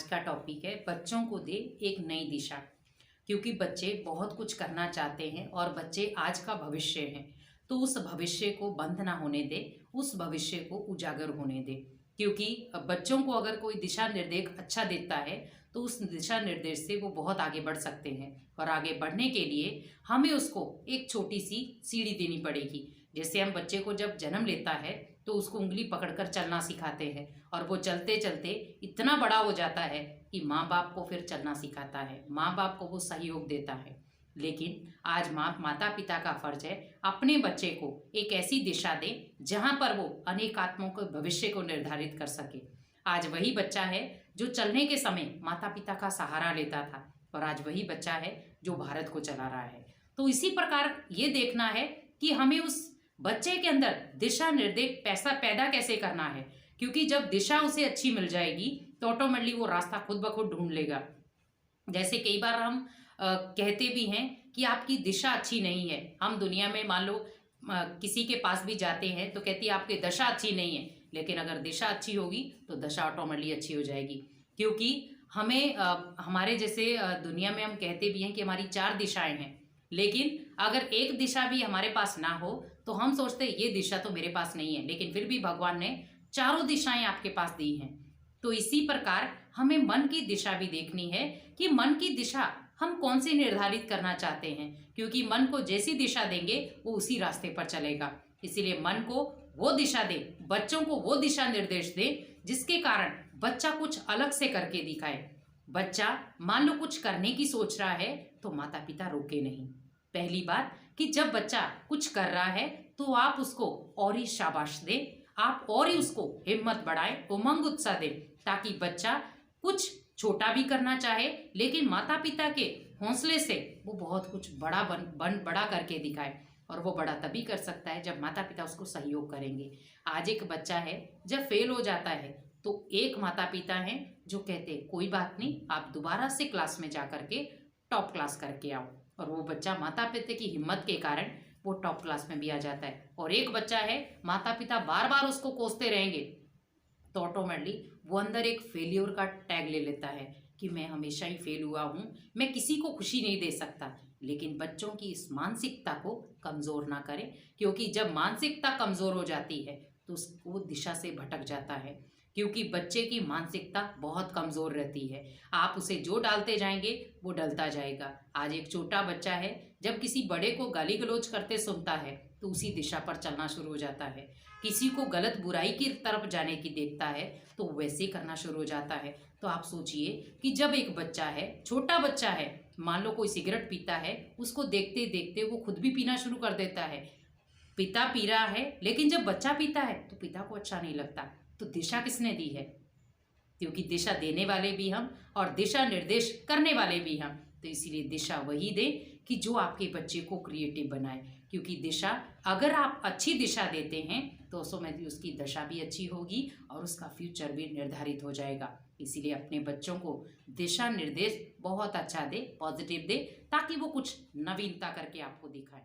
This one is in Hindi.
आज का टॉपिक है बच्चों को दे एक नई दिशा। क्योंकि बच्चे बहुत कुछ करना चाहते हैं और बच्चे आज का भविष्य हैं, तो उस भविष्य को बंद ना होने दे, उस भविष्य को उजागर होने दे। क्योंकि बच्चों को अगर कोई दिशा निर्देश अच्छा देता है तो उस दिशा निर्देश से वो बहुत आगे बढ़ सकते हैं, और आगे बढ़ने के लिए हमें उसको एक छोटी सी सीढ़ी देनी पड़ेगी। जैसे हम बच्चे को जब जन्म लेता है तो उसको उंगली पकड़कर चलना सिखाते हैं, और वो चलते चलते इतना बड़ा हो जाता है कि माँ बाप को फिर चलना सिखाता है, माँ बाप को वो सहयोग देता है। लेकिन आज माता पिता का फर्ज है अपने बच्चे को एक ऐसी दिशा दे जहां पर वो अनेक आत्माओं के भविष्य को निर्धारित कर सके। आज वही बच्चा है जो चलने के समय माता पिता का सहारा लेता था, और आज वही बच्चा है जो भारत को चला रहा है। तो इसी प्रकार ये देखना है कि हमें उस बच्चे के अंदर दिशा निर्देश पैसा पैदा कैसे करना है। क्योंकि जब दिशा उसे अच्छी मिल जाएगी तो ऑटोमेटिकली वो रास्ता खुद ब खुद ढूंढ लेगा। जैसे कई बार हम कहते भी हैं कि आपकी दिशा अच्छी नहीं है। हम दुनिया में मान लो किसी के पास भी जाते हैं तो कहती है आपकी दशा अच्छी नहीं है, लेकिन अगर दिशा अच्छी होगी तो दशा ऑटोमेटिकली अच्छी हो जाएगी। क्योंकि हमें हमारे जैसे दुनिया में हम कहते भी हैं कि हमारी 4 दिशाएं हैं, लेकिन अगर एक दिशा भी हमारे पास ना हो तो हम सोचते हैं ये दिशा तो मेरे पास नहीं है, लेकिन फिर भी भगवान ने चारों दिशाएं आपके पास दी हैं। तो इसी प्रकार हमें मन की दिशा भी देखनी है कि मन की दिशा हम कौन सी निर्धारित करना चाहते हैं। क्योंकि मन को जैसी दिशा देंगे वो उसी रास्ते पर चलेगा। इसीलिए मन को वो दिशा दे, बच्चों को वो दिशा निर्देश दे जिसके कारण बच्चा कुछ अलग से करके दिखाए। बच्चा मान लो कुछ करने की सोच रहा है तो माता पिता रोके नहीं। पहली बात कि जब बच्चा कुछ कर रहा है तो आप उसको और ही शाबाश दे, आप और ही उसको हिम्मत बढ़ाएं, उमंग उत्साह दें, ताकि बच्चा कुछ छोटा भी करना चाहे लेकिन माता पिता के हौसले से वो बहुत कुछ बड़ा करके दिखाए। और वो बड़ा तभी कर सकता है जब माता पिता उसको सहयोग करेंगे। आज एक बच्चा है जब फेल हो जाता है तो एक माता पिता हैं जो कहते कोई बात नहीं, आप दोबारा से क्लास में जा करके टॉप क्लास करके आओ, और वो बच्चा माता पिता की हिम्मत के कारण वो टॉप क्लास में भी आ जाता है। और एक बच्चा है माता पिता बार बार उसको कोसते रहेंगे तो ऑटोमेटिकली वो अंदर एक फेलियर का टैग ले लेता है कि मैं हमेशा ही फेल हुआ हूँ, मैं किसी को खुशी नहीं दे सकता। लेकिन बच्चों की इस मानसिकता को कमज़ोर ना करें, क्योंकि जब मानसिकता कमज़ोर हो जाती है तो वो दिशा से भटक जाता है। क्योंकि बच्चे की मानसिकता बहुत कमज़ोर रहती है, आप उसे जो डालते जाएंगे वो डलता जाएगा। आज एक छोटा बच्चा है जब किसी बड़े को गाली गलौज करते सुनता है तो उसी दिशा पर चलना शुरू हो जाता है। किसी को गलत बुराई की तरफ जाने की देखता है तो वैसे करना शुरू हो जाता है। तो आप सोचिए कि जब एक बच्चा है, छोटा बच्चा है, मान लो कोई सिगरेट पीता है, उसको देखते देखते वो खुद भी पीना शुरू कर देता है। पिता पी रहा है लेकिन जब बच्चा पीता है तो पिता को अच्छा नहीं लगता। तो दिशा किसने दी है? क्योंकि दिशा देने वाले भी हम और दिशा निर्देश करने वाले भी हम। तो इसीलिए दिशा वही दे कि जो आपके बच्चे को क्रिएटिव बनाए। क्योंकि दिशा अगर आप अच्छी दिशा देते हैं तो ऑटोमेटिकली उसकी दशा भी अच्छी होगी और उसका फ्यूचर भी निर्धारित हो जाएगा। इसीलिए अपने बच्चों को दिशा निर्देश बहुत अच्छा दे, पॉजिटिव दे, ताकि वो कुछ नवीनता करके आपको दिखाए।